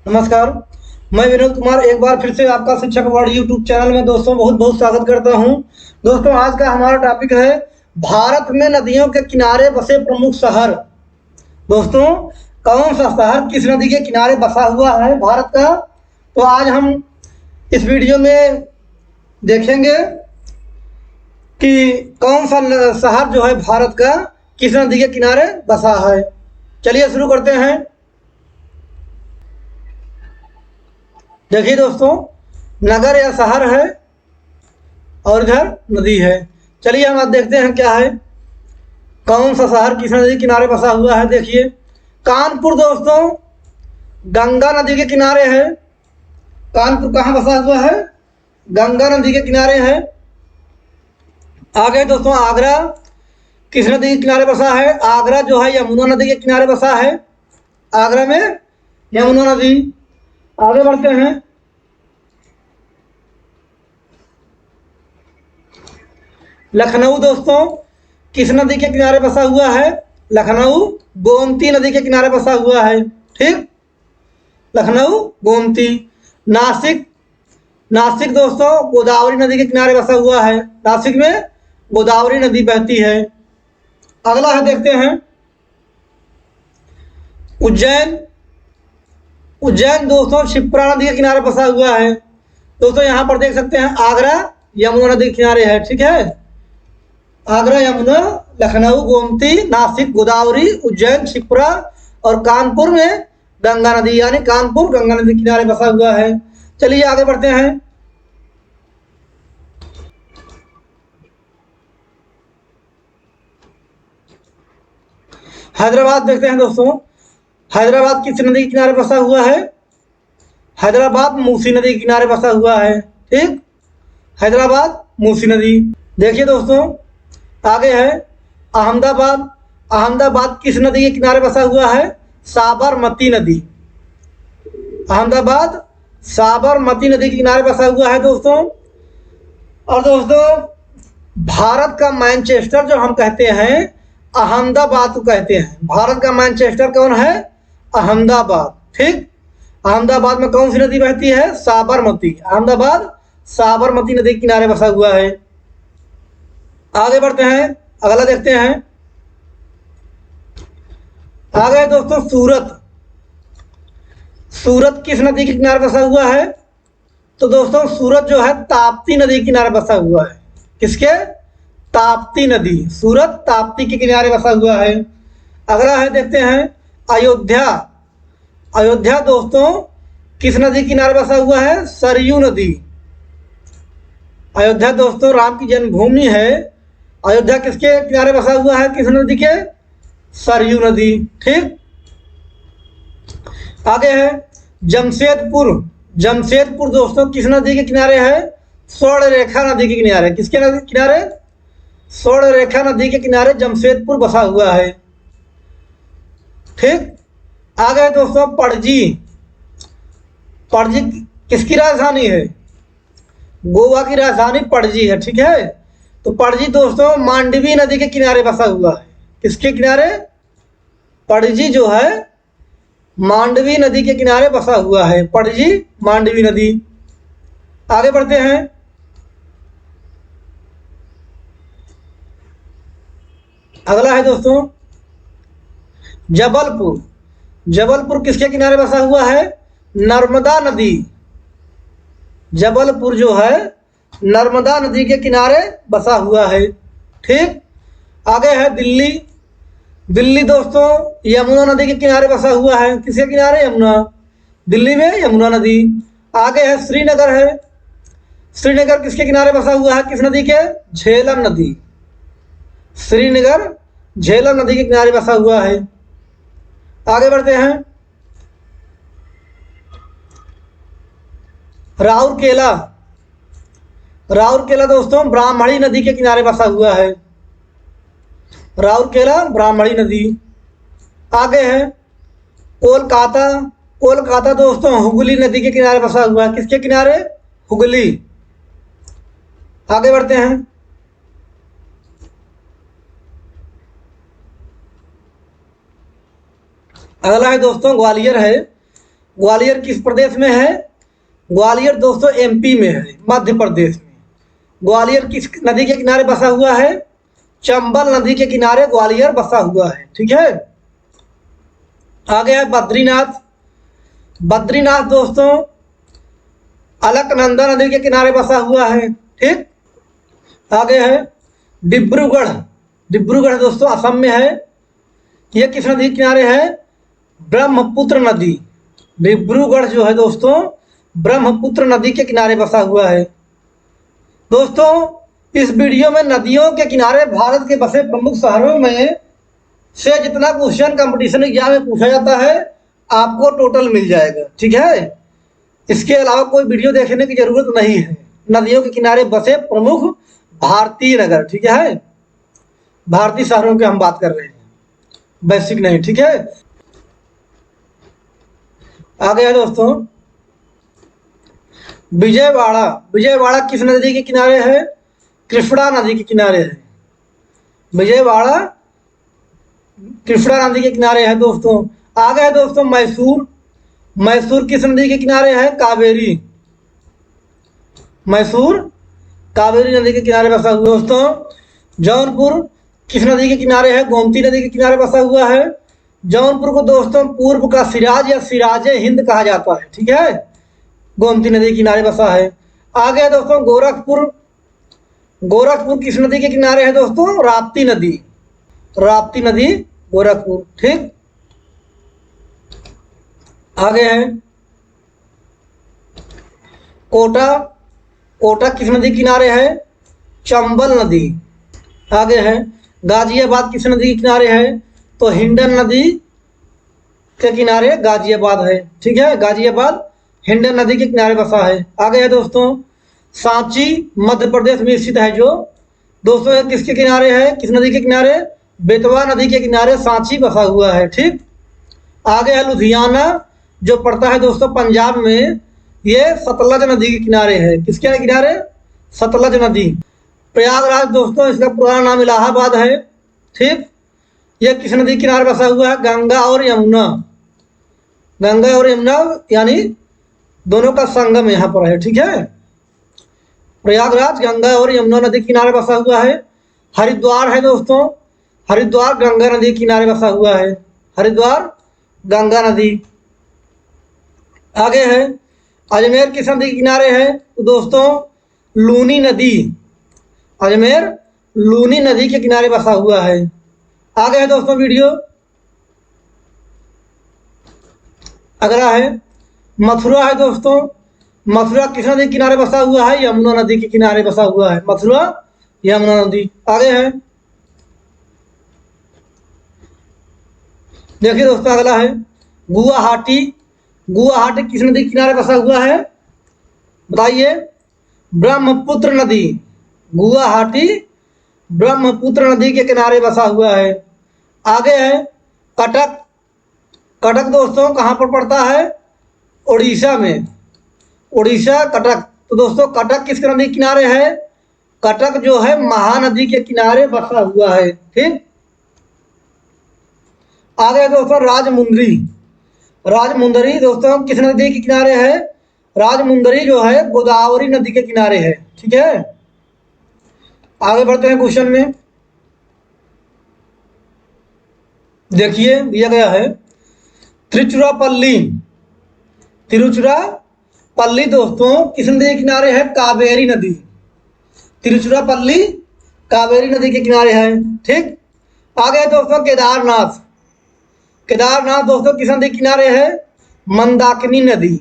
नमस्कार। मैं विनोद कुमार एक बार फिर से आपका शिक्षक वर्ल्ड यूट्यूब चैनल में दोस्तों बहुत बहुत स्वागत करता हूं। दोस्तों आज का हमारा टॉपिक है भारत में नदियों के किनारे बसे प्रमुख शहर। दोस्तों कौन सा शहर किस नदी के किनारे बसा हुआ है भारत का, तो आज हम इस वीडियो में देखेंगे कि कौन सा शहर जो है भारत का किस नदी के किनारे बसा है। चलिए शुरू करते हैं। देखिए दोस्तों, नगर या शहर है और इधर नदी है। चलिए हम आज देखते हैं क्या है, कौन सा शहर किस नदी के किनारे बसा हुआ है। देखिए कानपुर दोस्तों गंगा नदी के किनारे है। कानपुर कहाँ बसा हुआ है? गंगा नदी के किनारे है। आगे दोस्तों आगरा किस नदी के किनारे बसा है? आगरा जो है यमुना नदी के किनारे बसा है। आगरा में यमुना नदी। आगे बढ़ते हैं। लखनऊ दोस्तों किस नदी के किनारे बसा हुआ है? लखनऊ गोमती नदी के किनारे बसा हुआ है। ठीक, लखनऊ गोमती। नासिक नासिक दोस्तों गोदावरी नदी के किनारे बसा हुआ है। नासिक में गोदावरी नदी बहती है। अगला है देखते हैं उज्जैन। उज्जैन दोस्तों क्षिप्रा नदी के किनारे बसा हुआ है। दोस्तों यहाँ पर देख सकते हैं आगरा यमुना नदी के किनारे है। ठीक है, आगरा यमुना, लखनऊ गोमती, नासिक गोदावरी, उज्जैन क्षिप्रा और कानपुर में गंगा नदी, यानी कानपुर गंगा नदी के किनारे बसा हुआ है। चलिए आगे बढ़ते हैं। हैदराबाद देखते हैं दोस्तों। हैदराबाद किस नदी के किनारे बसा हुआ है? हैदराबाद मूसी नदी के किनारे बसा हुआ है। ठीक, हैदराबाद मूसी नदी। देखिए दोस्तों आगे है अहमदाबाद। अहमदाबाद किस नदी के किनारे बसा हुआ है? साबरमती नदी। अहमदाबाद साबरमती नदी के किनारे बसा हुआ है दोस्तों। और दोस्तों भारत का मैनचेस्टर जो हम कहते हैं, अहमदाबाद को कहते हैं। भारत का मैनचेस्टर कौन है? अहमदाबाद। ठीक, अहमदाबाद में कौन सी नदी बहती है? साबरमती। अहमदाबाद साबरमती नदी के किनारे बसा हुआ है। आगे बढ़ते हैं, अगला देखते हैं। आगे दोस्तों सूरत। सूरत किस नदी के किनारे बसा हुआ है? तो दोस्तों सूरत जो है ताप्ती नदी के किनारे बसा हुआ है। किसके? ताप्ती नदी। सूरत ताप्ती के किनारे बसा हुआ है। अगला है देखते हैं अयोध्या। अयोध्या दोस्तों किस नदी के किनारे बसा हुआ है? सरयू नदी। अयोध्या दोस्तों राम की जन्मभूमि है। अयोध्या किसके किनारे बसा हुआ है? किस नदी के? सरयू नदी। ठीक, आगे है जमशेदपुर। जमशेदपुर दोस्तों किस नदी के किनारे है? स्वर्ण रेखा नदी के किनारे। किसके नदी के किनारे? स्वर्ण रेखा नदी के किनारे जमशेदपुर बसा हुआ है। ठीक, आगे दोस्तों पणजी। पणजी किसकी राजधानी है? गोवा की राजधानी पणजी है। ठीक है, तो पणजी दोस्तों मांडवी नदी के किनारे बसा हुआ है। किसके किनारे? पणजी जो है मांडवी नदी के किनारे बसा हुआ है। पणजी मांडवी नदी। आगे बढ़ते हैं। अगला है दोस्तों जबलपुर। जबलपुर किसके किनारे बसा हुआ है? नर्मदा नदी। जबलपुर जो है नर्मदा नदी के किनारे बसा हुआ है। ठीक, आगे है दिल्ली। दिल्ली दोस्तों यमुना नदी के किनारे बसा हुआ है। किसके किनारे? यमुना। दिल्ली में यमुना नदी। आगे है श्रीनगर है। श्रीनगर किसके किनारे बसा हुआ है? किस नदी के? झेलम नदी। श्रीनगर झेलम नदी के किनारे बसा हुआ है। आगे बढ़ते हैं। राउरकेला। राउरकेला दोस्तों ब्राह्मणी नदी के किनारे बसा हुआ है। राउरकेला ब्राह्मणी नदी। आगे है कोलकाता। कोलकाता दोस्तों हुगली नदी के किनारे बसा हुआ है। किसके किनारे? हुगली। आगे बढ़ते हैं। अगला है दोस्तों ग्वालियर है। ग्वालियर किस प्रदेश में है? ग्वालियर दोस्तों एमपी में है, मध्य प्रदेश में। ग्वालियर किस नदी के किनारे बसा हुआ है? चंबल नदी के किनारे ग्वालियर बसा हुआ है। ठीक है, आगे है बद्रीनाथ। बद्रीनाथ दोस्तों अलकनंदा नदी के किनारे बसा हुआ है। ठीक, आगे है डिब्रूगढ़। डिब्रूगढ़ दोस्तों असम में है। यह किस नदी के किनारे है? ब्रह्मपुत्र नदी। डिब्रूगढ़ जो है दोस्तों ब्रह्मपुत्र नदी के किनारे बसा हुआ है। दोस्तों इस वीडियो में नदियों के किनारे भारत के बसे प्रमुख शहरों में से जितना क्वेश्चन कंपटीशन एग्जाम में पूछा जाता है आपको टोटल मिल जाएगा। ठीक है, इसके अलावा कोई वीडियो देखने की जरूरत नहीं है। नदियों के किनारे बसे प्रमुख भारतीय नगर। ठीक है, भारतीय शहरों की हम बात कर रहे हैं, बेसिक नहीं। ठीक है, आगे है दोस्तों विजयवाड़ा। विजयवाड़ा किस नदी के किनारे है? कृष्णा नदी के किनारे है। विजयवाड़ा कृष्णा नदी के किनारे है दोस्तों। आगे है दोस्तों मैसूर। मैसूर किस नदी के किनारे है? कावेरी। मैसूर कावेरी नदी के किनारे बसा हुआ। दोस्तों जौनपुर किस नदी के किनारे है? गोमती नदी के किनारे बसा हुआ है। जौनपुर को दोस्तों पूर्व का सिराज या सिराजे हिंद कहा जाता है। ठीक है, गोमती नदी के किनारे बसा है। आगे है दोस्तों गोरखपुर। गोरखपुर किस नदी के किनारे है दोस्तों? राप्ती नदी। राप्ती नदी गोरखपुर। ठीक, आगे है कोटा। कोटा किस नदी के किनारे है? चंबल नदी। आगे है गाजियाबाद किस नदी के किनारे है? तो हिंडन नदी के किनारे गाजियाबाद है। ठीक है, गाजियाबाद हिंडन नदी के किनारे बसा है। आगे है दोस्तों सांची मध्य प्रदेश में स्थित है। जो दोस्तों किसके किनारे है? किस नदी के किनारे? बेतवा नदी के किनारे सांची बसा हुआ है। ठीक, आगे है लुधियाना जो पड़ता है दोस्तों पंजाब में। ये सतलज नदी के किनारे है। किसके किनारे? सतलज नदी। प्रयागराज दोस्तों इसका पुराना नाम इलाहाबाद है। ठीक, यह किस नदी के किनारे बसा हुआ है? गंगा और यमुना। गंगा और यमुना यानी दोनों का संगम यहाँ पर है। ठीक है, प्रयागराज गंगा और यमुना नदी के किनारे बसा हुआ है। हरिद्वार है दोस्तों, हरिद्वार गंगा नदी के किनारे बसा हुआ है। हरिद्वार गंगा नदी। आगे है अजमेर किस नदी के किनारे है? तो दोस्तों लूनी नदी। अजमेर लूनी नदी के किनारे बसा हुआ है। आगे है दोस्तों वीडियो अगला है मथुरा है दोस्तों। मथुरा किस नदी के किनारे बसा हुआ है? यमुना नदी के किनारे बसा हुआ है। मथुरा यमुना नदी। आगे है देखिए दोस्तों अगला है गुवाहाटी। गुवाहाटी किस नदी के किनारे बसा हुआ है? बताइए। ब्रह्मपुत्र नदी। गुवाहाटी ब्रह्मपुत्र नदी के किनारे बसा हुआ है। आगे है कटक। कटक दोस्तों कहाँ पर पड़ता है? उड़ीसा में। उड़ीसा कटक। तो दोस्तों कटक किस नदी के किनारे है? कटक जो है महानदी के किनारे बसा हुआ है। ठीक, आगे दोस्तों राजमुंदरी। राजमुंदरी दोस्तों किस नदी के किनारे है? राजमुंदरी जो है गोदावरी नदी के किनारे है। ठीक है, आगे बढ़ते हैं क्वेश्चन में। देखिए दिया गया है तिरुचिरापल्ली। तिरुचिरापल्ली दोस्तों किस नदी के किनारे है? कावेरी नदी। तिरुचिरापल्ली कावेरी नदी के किनारे है। ठीक, आगे दोस्तों केदारनाथ। केदारनाथ दोस्तों किस नदी के किनारे है? मंदाकिनी नदी।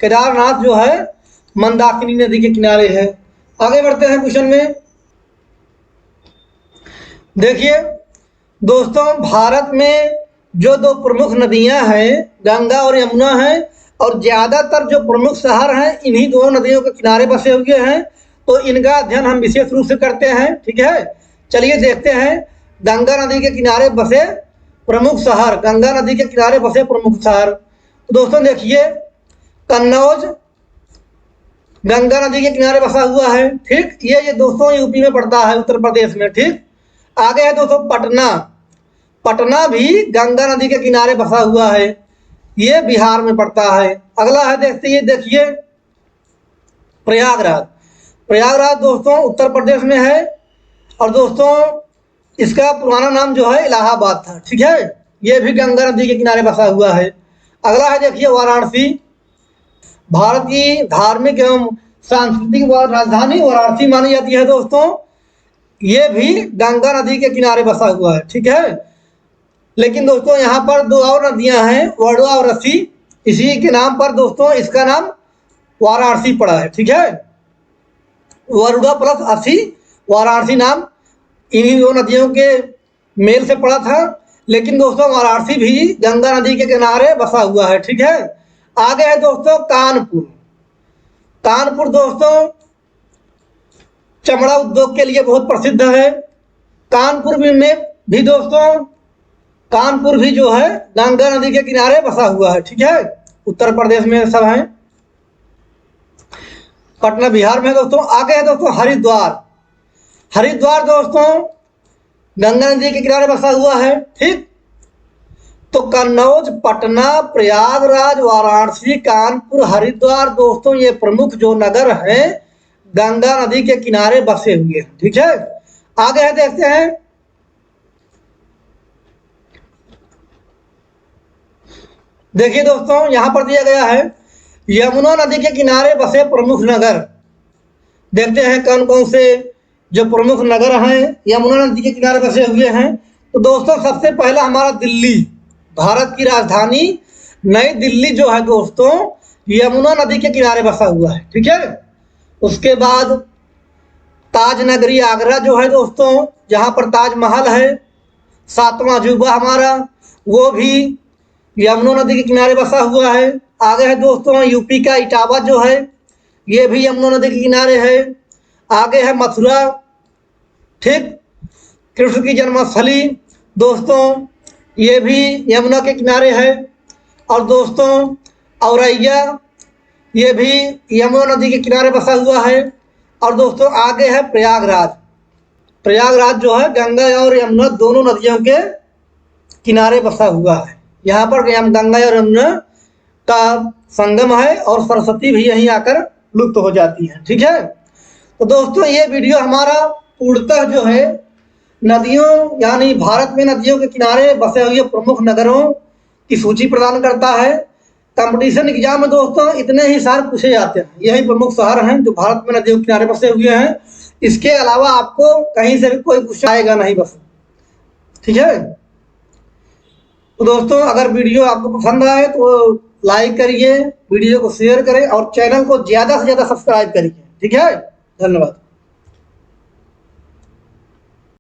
केदारनाथ जो है मंदाकिनी नदी के किनारे है। आगे बढ़ते हैं क्वेश्चन में। देखिए दोस्तों भारत में जो दो प्रमुख नदियां हैं गंगा और यमुना हैं और ज़्यादातर जो प्रमुख शहर हैं इन्हीं दोनों नदियों के किनारे बसे हुए हैं। तो इनका अध्ययन हम विशेष रूप से करते हैं। ठीक है, चलिए देखते हैं गंगा नदी के किनारे बसे प्रमुख शहर। गंगा नदी के किनारे बसे प्रमुख शहर। तो दोस्तों देखिए कन्नौज गंगा नदी के किनारे बसा हुआ है। ठीक, ये दोस्तों यूपी में पड़ता है, उत्तर प्रदेश में। ठीक, आगे है दोस्तों पटना। पटना भी गंगा नदी के किनारे बसा हुआ है। ये बिहार में पड़ता है। अगला है देखिए प्रयागराज। प्रयागराज दोस्तों उत्तर प्रदेश में है और दोस्तों इसका पुराना नाम जो है इलाहाबाद था। ठीक है, ये भी गंगा नदी के किनारे बसा हुआ है। अगला है देखिए वाराणसी। भारत की धार्मिक एवं सांस्कृतिक राजधानी वाराणसी मानी जाती है दोस्तों। ये भी गंगा नदी के किनारे बसा हुआ है। ठीक है, लेकिन दोस्तों यहाँ पर दो और नदियां हैं, वरुणा और रसी। इसी के नाम पर दोस्तों इसका नाम वाराणसी पड़ा है। ठीक है, वरुणा प्लस असी वाराणसी नाम इन्हीं दो नदियों के मेल से पड़ा था। लेकिन दोस्तों वाराणसी भी गंगा नदी के किनारे बसा हुआ है। ठीक है, आगे है दोस्तों कानपुर। कानपुर दोस्तों चमड़ा उद्योग के लिए बहुत प्रसिद्ध है। कानपुर में भी दोस्तों कानपुर भी जो है गंगा नदी के किनारे बसा हुआ है। ठीक है, उत्तर प्रदेश में सब है। पटना बिहार में दोस्तों। आगे है दोस्तों हरिद्वार। हरिद्वार दोस्तों गंगा नदी के किनारे बसा हुआ है। ठीक, तो कन्नौज, पटना, प्रयागराज, वाराणसी, कानपुर, हरिद्वार दोस्तों ये प्रमुख जो नगर हैं गंगा नदी के किनारे बसे हुए हैं। ठीक है, आगे है देखते हैं देखिए दोस्तों यहां पर दिया गया है यमुना नदी के किनारे बसे प्रमुख नगर। देखते हैं कौन कौन से जो प्रमुख नगर हैं यमुना नदी के किनारे बसे हुए हैं। तो दोस्तों सबसे पहला हमारा दिल्ली, भारत की राजधानी नई दिल्ली जो है दोस्तों यमुना नदी के किनारे बसा हुआ है। ठीक है, उसके बाद ताज नगरी आगरा जो है दोस्तों जहाँ पर ताजमहल है, सातवां अजूबा हमारा, वो भी यमुना नदी के किनारे बसा हुआ है। आगे है दोस्तों यूपी का इटावा जो है ये भी यमुना नदी के किनारे है। आगे है मथुरा, ठीक, कृष्ण की जन्मस्थली दोस्तों ये भी यमुना के किनारे है। और दोस्तों औरैया ये भी यमुना नदी के किनारे बसा हुआ है। और दोस्तों आगे है प्रयागराज। प्रयागराज जो है गंगा और यमुना दोनों नदियों के किनारे बसा हुआ है। यहाँ पर गंगा और यमुना का संगम है और सरस्वती भी यहीं आकर लुप्त हो जाती है। ठीक है, तो दोस्तों ये वीडियो हमारा पूर्णतः जो है नदियों यानी भारत में नदियों के किनारे बसे हुए प्रमुख नगरों की सूची प्रदान करता है। कंपटीशन एग्जाम में दोस्तों इतने ही शहर पूछे जाते हैं, यही प्रमुख शहर हैं जो भारत में नदियों के किनारे बसे हुए हैं। इसके अलावा आपको कहीं से भी कोई क्वेश्चन आएगा नहीं बस। ठीक है, तो दोस्तों अगर वीडियो आपको पसंद आए तो लाइक करिए, वीडियो को शेयर करें और चैनल को ज़्यादा से ज़्यादा सब्सक्राइब करिए। ठीक है, धन्यवाद।